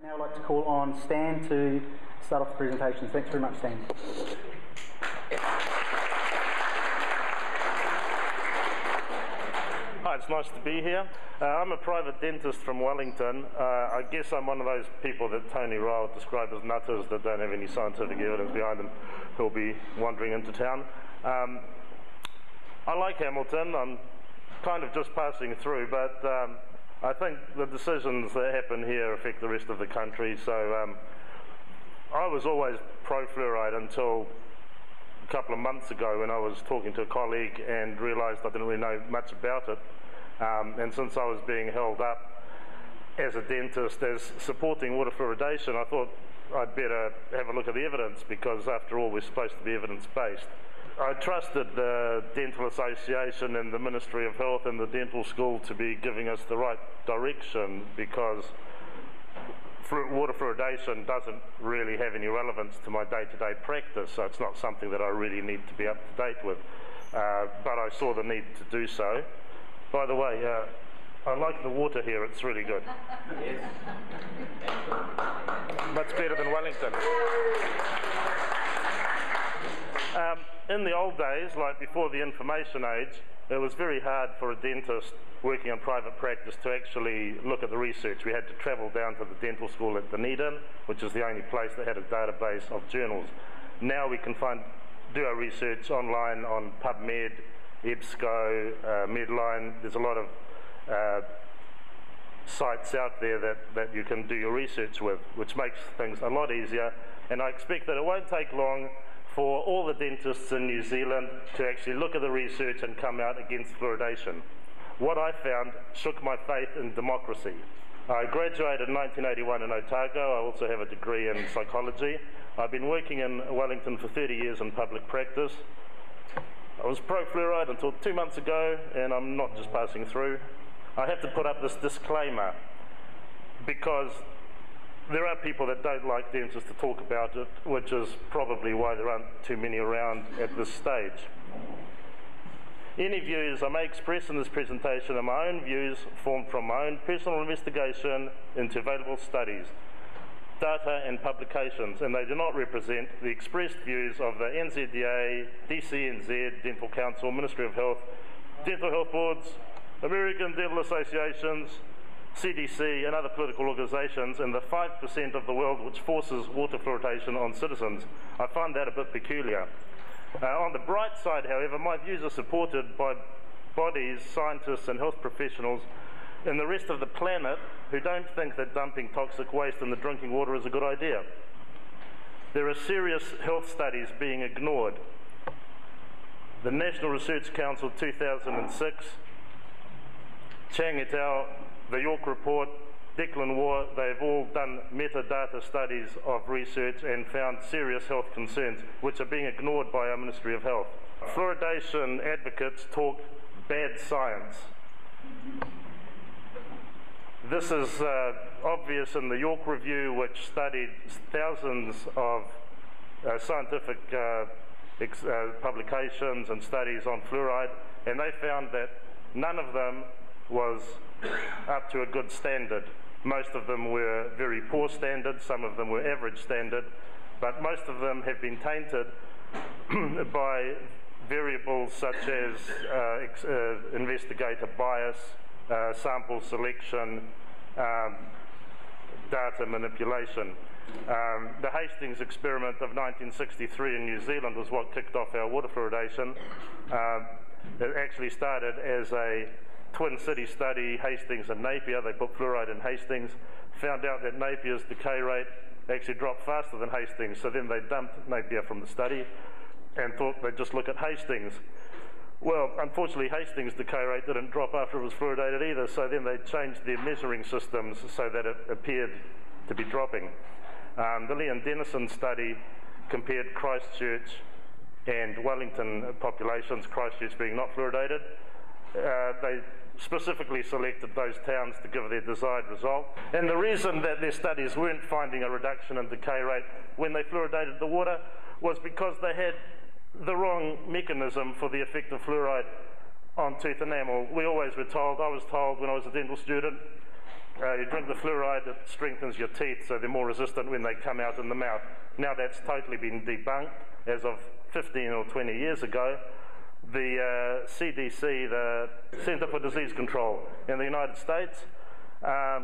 Now I'd like to call on Stan to start off the presentation. Thanks very much, Stan. Hi, it's nice to be here. I'm a private dentist from Wellington. I guess I'm one of those people that Tony Ryle described as nutters that don't have any scientific evidence behind them who'll be wandering into town. I like Hamilton. I'm kind of just passing through, but I think the decisions that happen here affect the rest of the country. So I was always pro-fluoride until a couple of months ago when I was talking to a colleague and realised I didn't really know much about it. And since I was being held up as a dentist as supporting water fluoridation, I thought I'd better have a look at the evidence, because after all we're supposed to be evidence-based. I trusted the Dental Association and the Ministry of Health and the dental school to be giving us the right direction, because water fluoridation doesn't really have any relevance to my day-to-day practice, so it's not something that I really need to be up to date with. But I saw the need to do so. By the way, I like the water here, it's really good. Yes. Much better than Wellington. In the old days, like before the information age, it was very hard for a dentist working in private practice to actually look at the research. We had to travel down to the dental school at Dunedin, which is the only place that had a database of journals. Now we can do our research online on PubMed, EBSCO, Medline. There's a lot of sites out there that you can do your research with, which makes things a lot easier. And I expect that it won't take long for all the dentists in New Zealand to actually look at the research and come out against fluoridation. What I found shook my faith in democracy. I graduated in 1981 in Otago. I also have a degree in psychology. I've been working in Wellington for 30 years in public practice. I was pro-fluoride until 2 months ago, and I'm not just passing through. I have to put up this disclaimer because there are people that don't like dentists to talk about it, which is probably why there aren't too many around at this stage. Any views I may express in this presentation are my own views formed from my own personal investigation into available studies, data and publications, and they do not represent the expressed views of the NZDA, DCNZ, Dental Council, Ministry of Health, Dental Health Boards, American Dental Associations, CDC and other political organisations, and the 5% of the world which forces water fluoridation on citizens. I find that a bit peculiar. On the bright side, however, my views are supported by bodies, scientists and health professionals in the rest of the planet who don't think that dumping toxic waste in the drinking water is a good idea. There are serious health studies being ignored. The National Research Council 2006, Chang et al., the York Report, Declan War, they've all done metadata studies of research and found serious health concerns which are being ignored by our Ministry of Health. Fluoridation advocates talk bad science. This is obvious in the York Review, which studied thousands of scientific publications and studies on fluoride, and they found that none of them was up to a good standard. Most of them were very poor standard, some of them were average standard, but most of them have been tainted by variables such as investigator bias, sample selection, data manipulation. The Hastings experiment of 1963 in New Zealand was what kicked off our water fluoridation. It actually started as a twin city study, Hastings and Napier. They put fluoride in Hastings, found out that Napier's decay rate actually dropped faster than Hastings, so then they dumped Napier from the study and thought they'd just look at Hastings. Well, unfortunately, Hastings' decay rate didn't drop after it was fluoridated either, so then they changed their measuring systems so that it appeared to be dropping. The Leon Dennison study compared Christchurch and Wellington populations, Christchurch being not fluoridated. They specifically selected those towns to give their desired result. And the reason that their studies weren't finding a reduction in decay rate when they fluoridated the water was because they had the wrong mechanism for the effect of fluoride on tooth enamel. We always were told, I was told when I was a dental student, You drink the fluoride, it strengthens your teeth so they're more resistant when they come out in the mouth. Now that's totally been debunked. As of 15 or 20 years ago, the CDC, the Centre for Disease Control in the United States,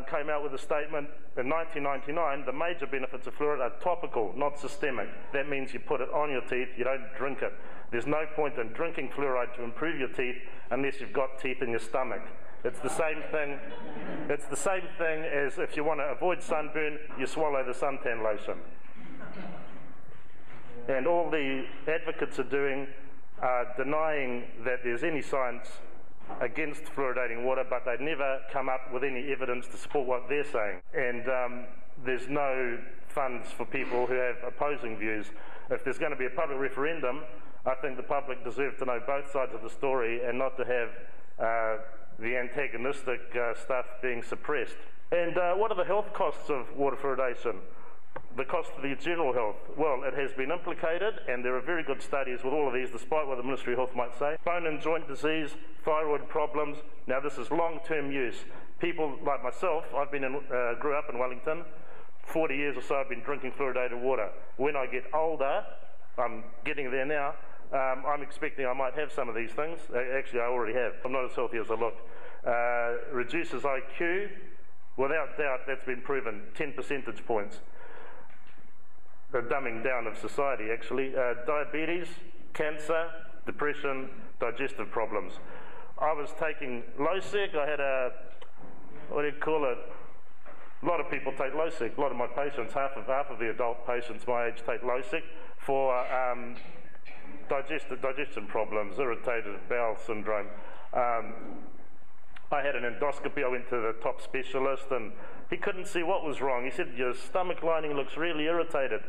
came out with a statement in 1999, the major benefits of fluoride are topical, not systemic. That means you put it on your teeth, you don't drink it. There's no point in drinking fluoride to improve your teeth unless you've got teeth in your stomach. It's the same thing. It's the same thing as if you want to avoid sunburn, you swallow the suntan lotion. And all the advocates are doing are denying that there's any science against fluoridating water, but they never come up with any evidence to support what they're saying. And there's no funds for people who have opposing views. If there's going to be a public referendum, I think the public deserve to know both sides of the story and not to have the antagonistic stuff being suppressed. And what are the health costs of water fluoridation? The cost of the general health? Well, it has been implicated, and there are very good studies with all of these, despite what the Ministry of Health might say. Bone and joint disease, thyroid problems. Now, this is long-term use. People like myself, I've been grew up in Wellington. 40 years or so I've been drinking fluoridated water. When I get older, I'm getting there now, I'm expecting I might have some of these things. Actually, I already have. I'm not as healthy as I look. Reduces IQ. Without doubt, that's been proven. 10 percentage points. The dumbing down of society, actually. Diabetes, cancer, depression, digestive problems. I was taking Losec. I had a, what do you call it? A lot of people take Losec. A lot of my patients, half of the adult patients my age take Losec for digestion problems, irritated bowel syndrome. I had an endoscopy. I went to the top specialist and he couldn't see what was wrong. He said, your stomach lining looks really irritated.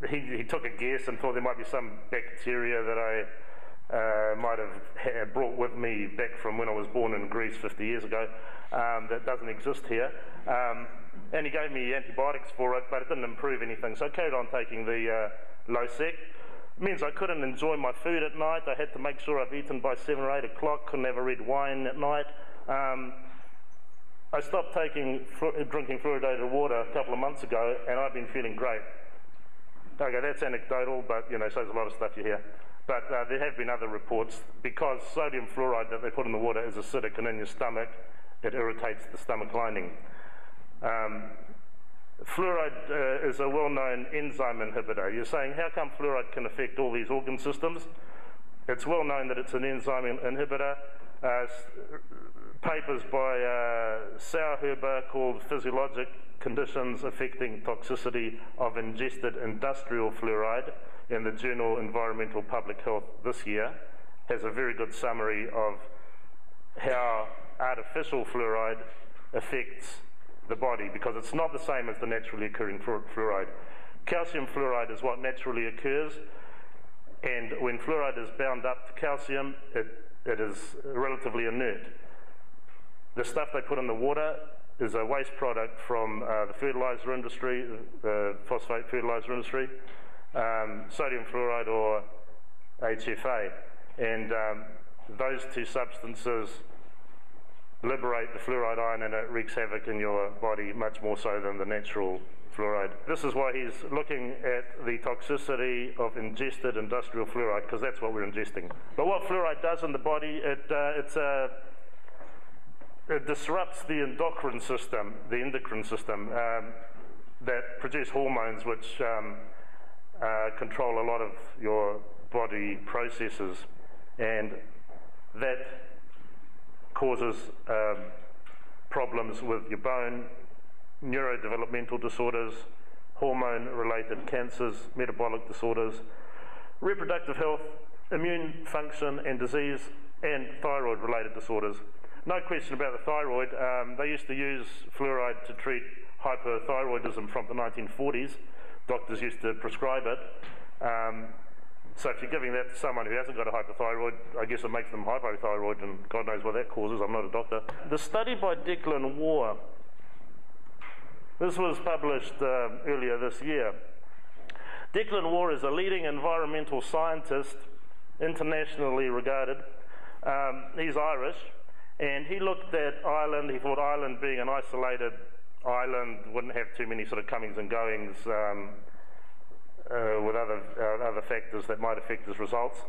He took a guess and thought there might be some bacteria that I might have had brought with me back from when I was born in Greece 50 years ago that doesn't exist here. And he gave me antibiotics for it, but it didn't improve anything. So I carried on taking the Losec. It means I couldn't enjoy my food at night. I had to make sure I've eaten by 7 or 8 o'clock, couldn't have a red wine at night. I stopped drinking fluoridated water a couple of months ago, and I've been feeling great. Okay, that's anecdotal, but so there's a lot of stuff you hear. But there have been other reports, because sodium fluoride that they put in the water is acidic and in your stomach, it irritates the stomach lining. Fluoride is a well-known enzyme inhibitor. You're saying, how come fluoride can affect all these organ systems? It's well known that it's an enzyme inhibitor. Papers by Sauerhuber called Physiologic Conditions Affecting Toxicity of Ingested Industrial Fluoride in the journal Environmental Public Health this year has a very good summary of how artificial fluoride affects the body, because it's not the same as the naturally occurring fluoride. Calcium fluoride is what naturally occurs, and when fluoride is bound up to calcium, it is relatively inert. The stuff they put in the water is a waste product from the fertilizer industry, the phosphate fertilizer industry, sodium fluoride or HFA, and those two substances liberate the fluoride ion, and it wreaks havoc in your body much more so than the natural fluoride. This is why he's looking at the toxicity of ingested industrial fluoride, because that's what we're ingesting. But what fluoride does in the body, it disrupts the endocrine system that produce hormones which control a lot of your body processes, and that causes problems with your bone, neurodevelopmental disorders, hormone-related cancers, metabolic disorders, reproductive health, immune function and disease, and thyroid-related disorders. No question about the thyroid. They used to use fluoride to treat hyperthyroidism from the 1940s. Doctors used to prescribe it. So if you're giving that to someone who hasn't got a hypothyroid, I guess it makes them hypothyroid, and God knows what that causes. I'm not a doctor. The study by Declan Waugh, this was published earlier this year. Declan Waugh is a leading environmental scientist, internationally regarded. He's Irish, And he looked at Ireland. He thought Ireland, being an isolated island, wouldn't have too many sort of comings and goings with other factors that might affect his results.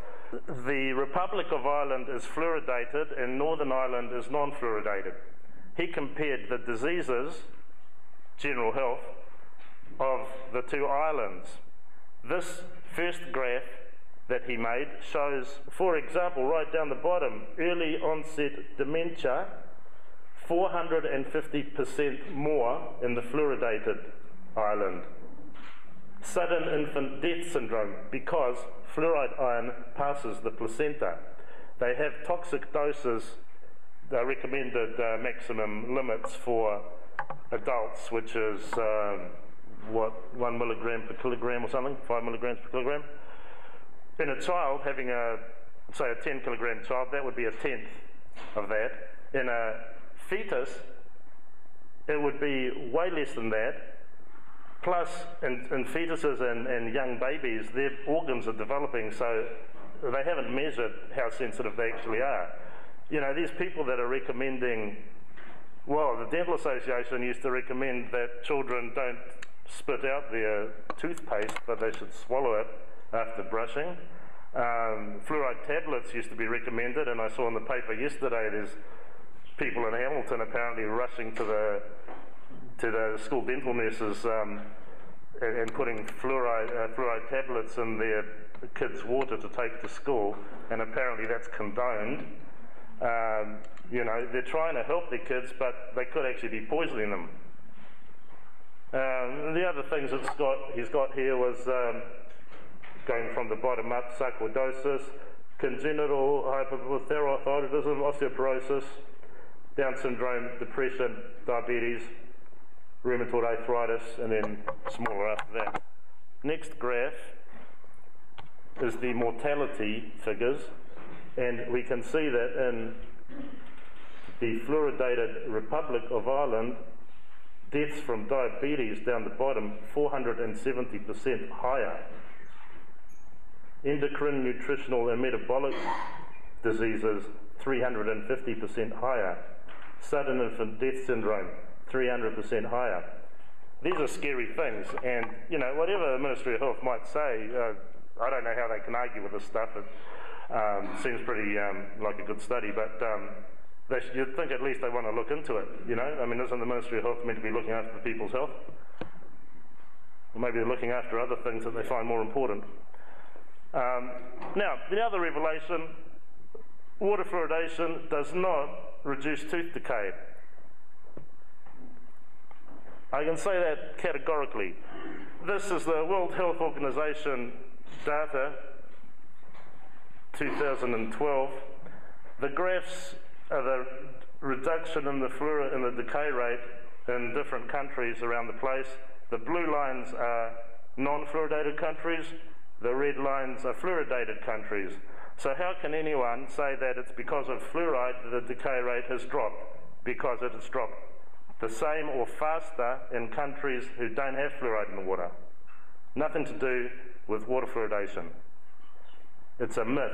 The Republic of Ireland is fluoridated and Northern Ireland is non-fluoridated. He compared the diseases, general health, of the two islands. This first graph that he made shows, for example, right down the bottom, early onset dementia, 450% more in the fluoridated island. Sudden infant death syndrome, because fluoride iron passes the placenta. They have toxic doses, recommended maximum limits for adults, which is 1 milligram per kilogram or something, 5 milligrams per kilogram. In a child having say a 10 kilogram child, that would be a tenth of that. In a fetus, it would be way less than that. Plus, in fetuses and young babies, their organs are developing, so they haven't measured how sensitive they actually are. You know, these people that are recommending, well, the Dental Association used to recommend that children don't spit out their toothpaste, but they should swallow it after brushing. Fluoride tablets used to be recommended, and I saw in the paper yesterday there's people in Hamilton apparently rushing to the school dental nurses and putting fluoride tablets in their kids' water to take to school, and apparently that's condoned. You know, they're trying to help their kids, but they could actually be poisoning them. The other things he's got here was going from the bottom up: sarcoidosis, congenital hypothyroidism, osteoporosis, Down syndrome, depression, diabetes, rheumatoid arthritis, and then smaller after that. Next graph is the mortality figures, and we can see that in the fluoridated Republic of Ireland, deaths from diabetes down the bottom, 470% higher. Endocrine, nutritional, and metabolic diseases, 350% higher. Sudden infant death syndrome, 300% higher. These are scary things, and you know, whatever the Ministry of Health might say, I don't know how they can argue with this stuff. It seems pretty like a good study, but you'd think at least they want to look into it, you know? I mean, isn't the Ministry of Health meant to be looking after the people's health? Or maybe they're looking after other things that they find more important. Now, the other revelation, water fluoridation does not reduce tooth decay. I can say that categorically. This is the World Health Organization data, 2012. The graphs are the reduction in the decay rate in different countries around the place. The blue lines are non-fluoridated countries. The red lines are fluoridated countries. So how can anyone say that it's because of fluoride that the decay rate has dropped? Because it has dropped the same or faster in countries who don't have fluoride in the water. Nothing to do with water fluoridation. It's a myth.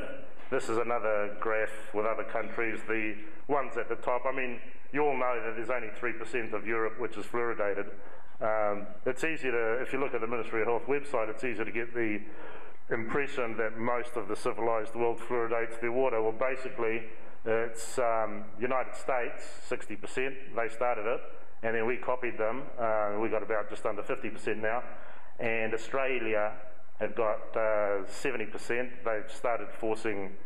This is another graph with other countries. The ones at the top, I mean, you all know that there's only 3% of Europe which is fluoridated. It's easy to, if you look at the Ministry of Health website, it's easy to get the impression that most of the civilized world fluoridates their water. Well, basically, it's United States, 60%, they started it, and then we copied them. We got about just under 50% now, and Australia have got 70%. They've started forcing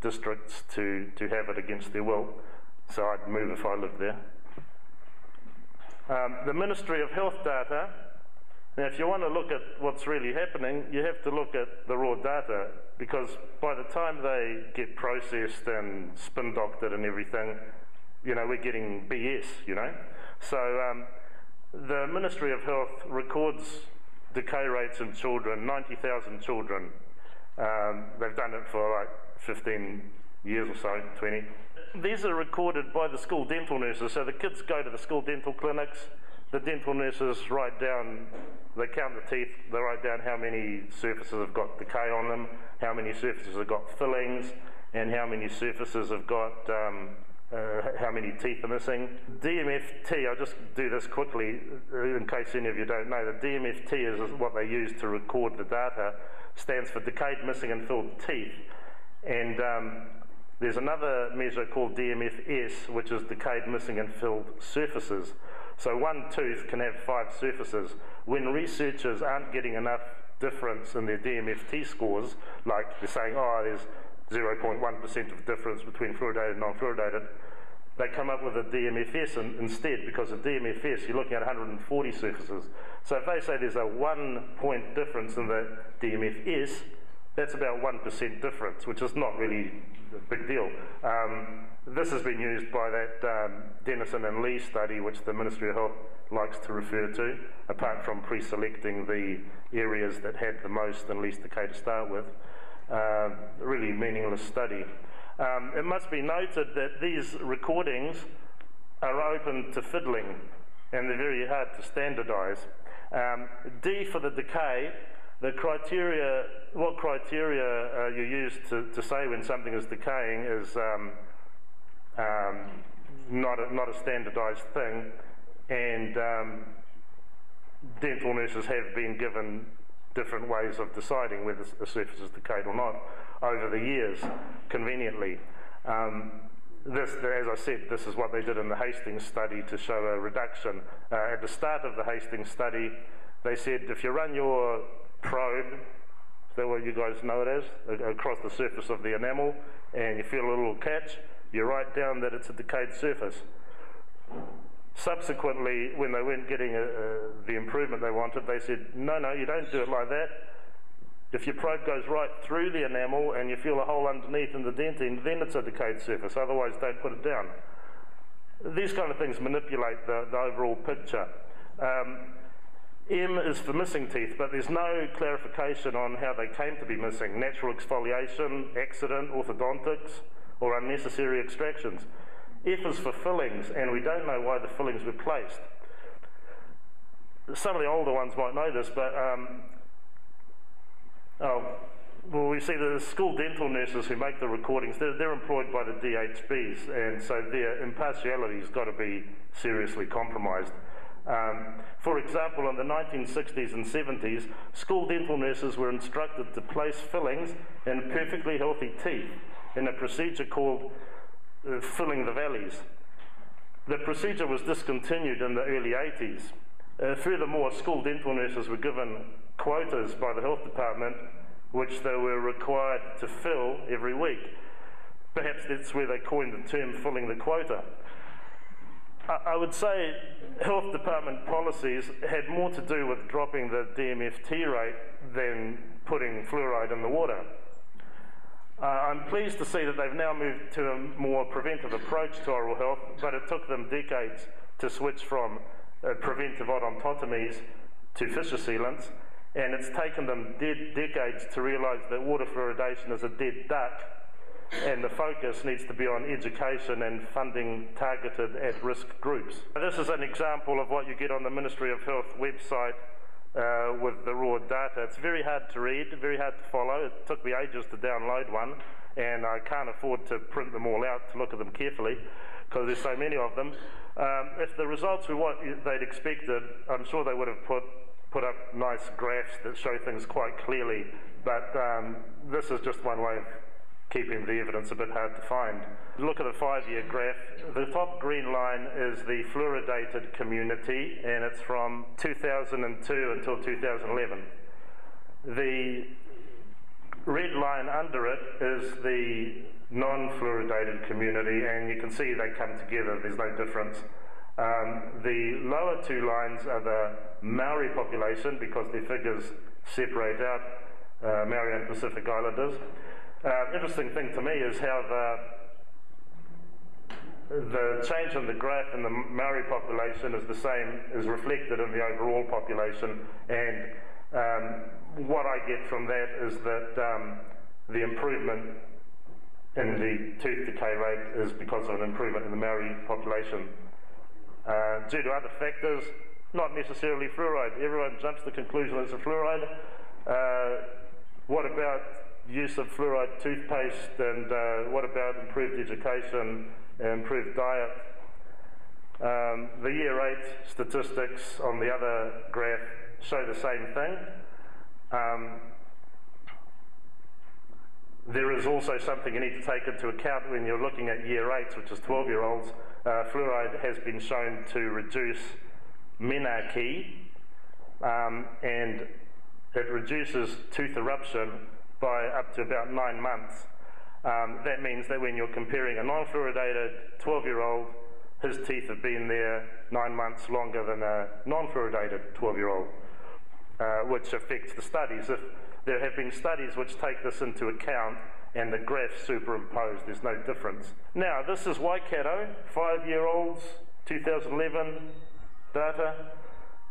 districts to have it against their will. So I'd move if I lived there. The Ministry of Health data. Now, if you want to look at what's really happening, you have to look at the raw data, because by the time they get processed and spin doctored and everything, you know, we're getting BS, you know. So the Ministry of Health records decay rates in children, 90,000 children. They've done it for like 15 years or so, 20. These are recorded by the school dental nurses. So the kids go to the school dental clinics, the dental nurses write down, they count the teeth, they write down how many surfaces have got decay on them, how many surfaces have got fillings, and how many surfaces have got, how many teeth are missing. DMFT, I'll just do this quickly in case any of you don't know, the DMFT is what they use to record the data, stands for decayed, missing and filled teeth. And there's another measure called DMFS, which is decayed, missing and filled surfaces. So one tooth can have 5 surfaces. When researchers aren't getting enough difference in their DMFT scores, like they're saying, oh, there's 0.1% of difference between fluoridated and non-fluoridated, they come up with a DMFS instead, because of DMFS you're looking at 140 surfaces. So if they say there's a 1 point difference in the DMFS, that's about 1% difference, which is not really a big deal. This has been used by that Dennison and Lee study, which the Ministry of Health likes to refer to, apart from pre-selecting the areas that had the most and least decay to start with. A really meaningless study. It must be noted that these recordings are open to fiddling, and they're very hard to standardise. D for the decay, the criteria, what criteria you use to say when something is decaying is not a standardised thing, and dental nurses have been given different ways of deciding whether a surface is decayed or not over the years, conveniently. This, as I said, this is what they did in the Hastings study to show a reduction. At the start of the Hastings study, they said if you run your probe, is that what you guys know it as, across the surface of the enamel, and you feel a little catch, you write down that it's a decayed surface. Subsequently, when they weren't getting the improvement they wanted, they said, no, you don't do it like that. If your probe goes right through the enamel and you feel a hole underneath in the dentine, then it's a decayed surface, otherwise don't put it down. These kind of things manipulate the overall picture. M is for missing teeth, but there's no clarification on how they came to be missing. Natural exfoliation, accident, orthodontics, or unnecessary extractions. F is for fillings, and we don't know why the fillings were placed. Some of the older ones might know this, but well, we see the school dental nurses who make the recordings, they're employed by the DHBs, and so their impartiality has got to be seriously compromised. For example, in the 1960s and 70s, school dental nurses were instructed to place fillings in perfectly healthy teeth in a procedure called filling the valleys. The procedure was discontinued in the early 80s. Furthermore, school dental nurses were given quotas by the health department which they were required to fill every week. Perhaps that's where they coined the term filling the quota. I would say health department policies had more to do with dropping the DMFT rate than putting fluoride in the water. I'm pleased to see that they've now moved to a more preventive approach to oral health, but it took them decades to switch from preventive odontotomies to fissure sealants, and it's taken them decades to realise that water fluoridation is a dead duck, and the focus needs to be on education and funding targeted at-risk groups. This is an example of what you get on the Ministry of Health website with the raw data. It's very hard to read, very hard to follow. It took me ages to download one, and I can't afford to print them all out to look at them carefully because there's so many of them. If the results were what they'd expected, I'm sure they would have put up nice graphs that show things quite clearly, but this is just one way of keeping the evidence a bit hard to find. Look at the 5-year graph. The top green line is the fluoridated community, and it's from 2002 until 2011. The red line under it is the non-fluoridated community, and you can see they come together, there's no difference. The lower two lines are the Maori population, because their figures separate out Maori and Pacific Islanders. Interesting thing to me is how the change in the graph in the Maori population is the same, is reflected in the overall population, and what I get from that is that the improvement in the tooth decay rate is because of an improvement in the Maori population. Due to other factors, not necessarily fluoride. Everyone jumps to the conclusion it's a fluoride. What about use of fluoride toothpaste, and what about improved education, improved diet? The year 8 statistics on the other graph show the same thing. There is also something you need to take into account when you're looking at year 8s, which is 12-year-olds. Fluoride has been shown to reduce menarche, and it reduces tooth eruption by up to about 9 months. That means that when you're comparing a non-fluoridated 12-year-old, his teeth have been there 9 months longer than a non-fluoridated 12-year-old, which affects the studies. If there have been studies which take this into account and the graphs superimposed, there's no difference. Now, this is Waikato, 5-year-olds, 2011 data,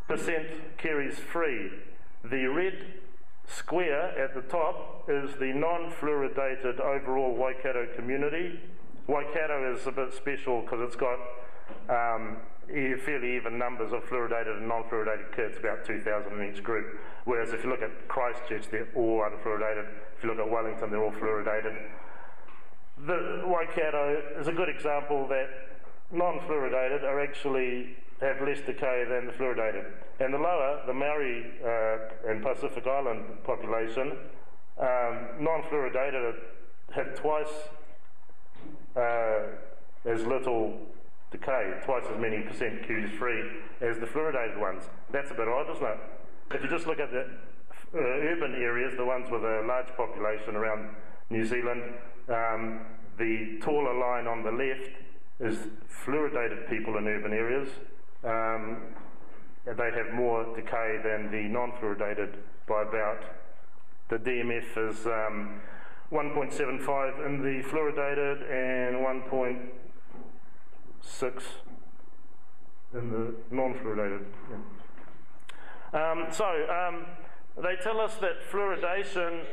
percent caries free. The red square at the top is the non-fluoridated overall Waikato community. Waikato is a bit special because it's got fairly even numbers of fluoridated and non-fluoridated kids, about 2,000 in each group. Whereas if you look at Christchurch, they're all unfluoridated. If you look at Wellington, they're all fluoridated. The Waikato is a good example that non-fluoridated are actually have less decay than the fluoridated. And the lower, the Maori and Pacific Island population, non-fluoridated have twice as little decay, twice as many percent cues free as the fluoridated ones. That's a bit odd, isn't it? If you just look at the urban areas, the ones with a large population around New Zealand, the taller line on the left is fluoridated people in urban areas. They have more decay than the non-fluoridated by about, the DMF is 1.75 in the fluoridated and 1.6 in the non-fluoridated. Yeah. They tell us that fluoridation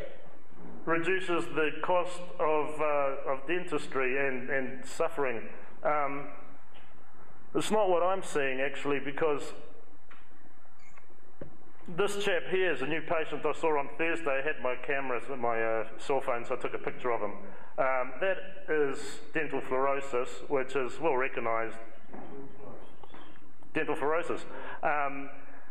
reduces the cost of dentistry and suffering. It's not what I'm seeing, actually, because this chap here is a new patient I saw on Thursday. I had my camera, my cell phone, so I took a picture of him. That is dental fluorosis, which is well recognised. Dental fluorosis.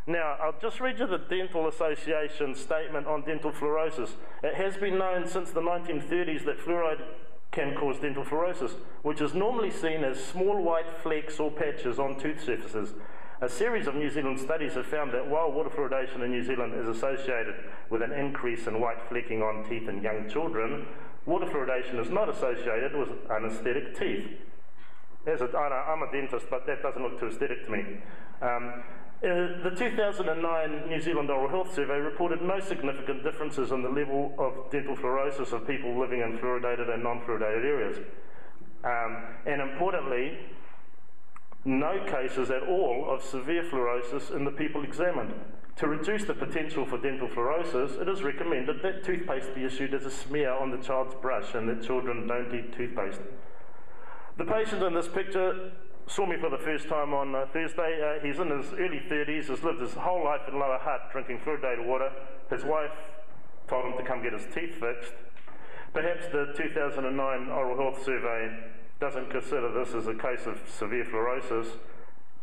Now, I'll just read you the Dental Association statement on dental fluorosis. It has been known since the 1930s that fluoride can cause dental fluorosis, which is normally seen as small white flecks or patches on tooth surfaces. A series of New Zealand studies have found that while water fluoridation in New Zealand is associated with an increase in white flecking on teeth in young children, water fluoridation is not associated with anaesthetic teeth. I'm a dentist, but that doesn't look too aesthetic to me. The 2009 New Zealand Oral Health Survey reported no significant differences in the level of dental fluorosis of people living in fluoridated and non-fluoridated areas. And importantly, no cases at all of severe fluorosis in the people examined. To reduce the potential for dental fluorosis, it is recommended that toothpaste be issued as a smear on the child's brush and that children don't eat toothpaste. The patient in this picture saw me for the first time on Thursday. He's in his early 30s, has lived his whole life in Lower Hutt drinking fluoridated water. His wife told him to come get his teeth fixed. Perhaps the 2009 Oral Health Survey doesn't consider this as a case of severe fluorosis.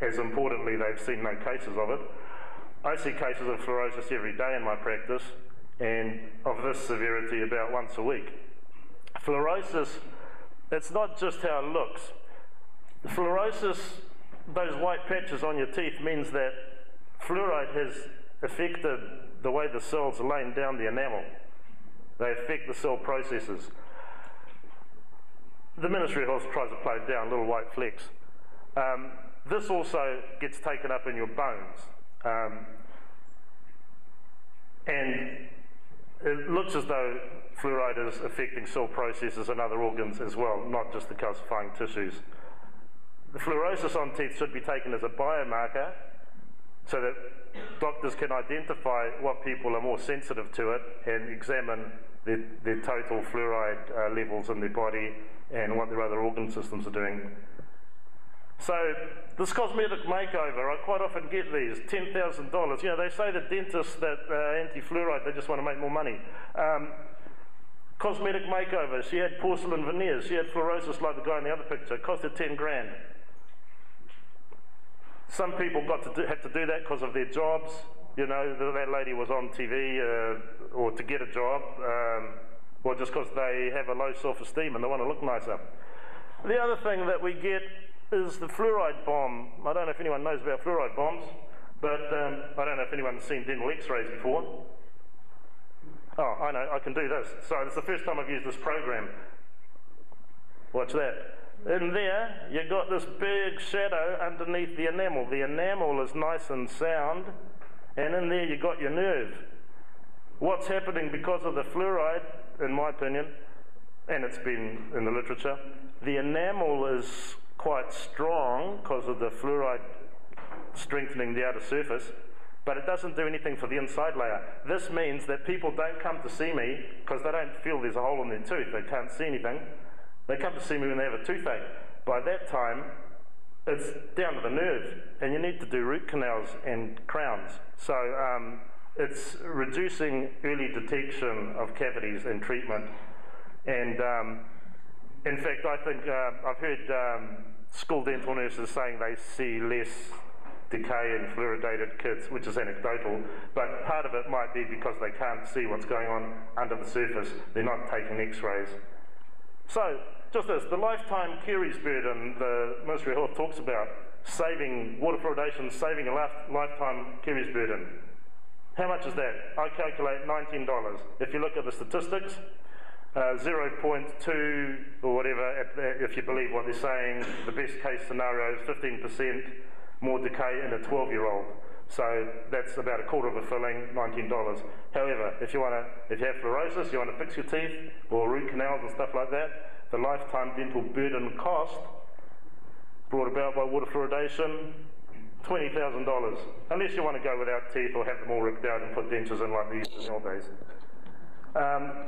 As importantly, they've seen no cases of it. I see cases of fluorosis every day in my practice, and of this severity about once a week. Fluorosis, it's not just how it looks. Fluorosis, those white patches on your teeth, means that fluoride has affected the way the cells are laying down the enamel. They affect the cell processes. The Ministry of Health tries to play it down, little white flecks. This also gets taken up in your bones. And it looks as though fluoride is affecting cell processes and other organs as well, not just the calcifying tissues. The fluorosis on teeth should be taken as a biomarker so that doctors can identify what people are more sensitive to it and examine their total fluoride levels in their body and what their other organ systems are doing. So this cosmetic makeover, I quite often get these, $10,000. You know, they say the dentists that anti-fluoride, they just want to make more money. Cosmetic makeover, she had porcelain veneers, she had fluorosis like the guy in the other picture, it cost her 10 grand. Some people had to do that because of their jobs. You know, that lady was on TV or to get a job, or just because they have a low self-esteem and they want to look nicer. The other thing that we get is the fluoride bomb. I don't know if anyone knows about fluoride bombs, but I don't know if anyone's seen dental x-rays before. Oh, I know, I can do this. So it's the first time I've used this program. Watch that. In there, you've got this big shadow underneath the enamel. The enamel is nice and sound, and in there you've got your nerve. What's happening because of the fluoride, in my opinion, and it's been in the literature, the enamel is quite strong because of the fluoride strengthening the outer surface, but it doesn't do anything for the inside layer. This means that people don't come to see me because they don't feel there's a hole in their tooth, they can't see anything. They come to see me when they have a toothache. By that time, it's down to the nerve, and you need to do root canals and crowns. So it's reducing early detection of cavities and treatment. And in fact, I think I've heard school dental nurses saying they see less decay in fluoridated kids, which is anecdotal, but part of it might be because they can't see what's going on under the surface. They're not taking x-rays. So, just this, the lifetime caries burden the Ministry of Health talks about, saving water fluoridation, saving a lifetime caries burden. How much is that? I calculate $19. If you look at the statistics, 0.2 or whatever, if you believe what they're saying, the best case scenario is 15% more decay in a 12-year-old. So that's about a quarter of a filling, $19. However, if you have fluorosis, you want to fix your teeth or root canals and stuff like that, the lifetime dental burden cost brought about by water fluoridation, $20,000. Unless you want to go without teeth or have them all ripped out and put dentures in like they used in the old days.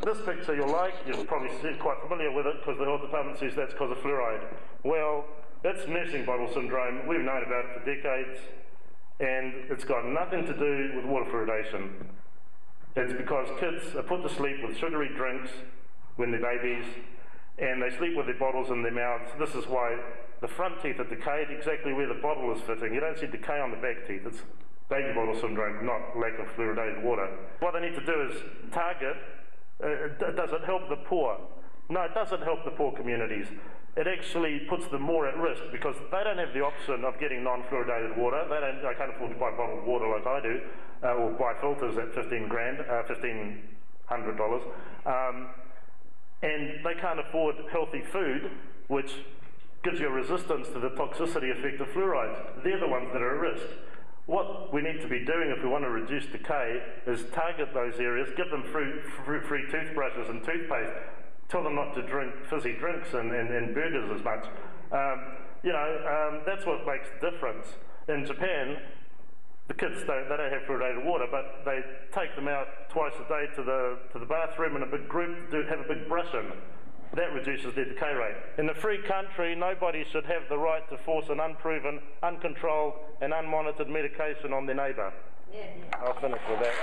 This picture you'll like, you're probably quite familiar with it because the health department says that's because of fluoride. Well, that's nursing bottle syndrome. We've known about it for decades, and it's got nothing to do with water fluoridation. It's because kids are put to sleep with sugary drinks when they're babies, and they sleep with their bottles in their mouths. This is why the front teeth are decayed exactly where the bottle is fitting. You don't see decay on the back teeth. It's baby bottle syndrome, not lack of fluoridated water. What they need to do is target, does it help the poor? No, it doesn't help the poor communities. It actually puts them more at risk because they don't have the option of getting non-fluoridated water. They can't afford to buy bottled water like I do, or buy filters at $1,500. And they can't afford healthy food, which gives you a resistance to the toxicity effect of fluorides. They're the ones that are at risk. What we need to be doing if we want to reduce decay is target those areas, give them free toothbrushes and toothpaste, tell them not to drink fizzy drinks and burgers as much. That's what makes the difference. In Japan, the kids don't have fluoridated water, but they take them out twice a day to the bathroom in a big group to have a big brush-in. That reduces their decay rate. In a free country, nobody should have the right to force an unproven, uncontrolled and unmonitored medication on their neighbour. Yeah. I'll finish with that.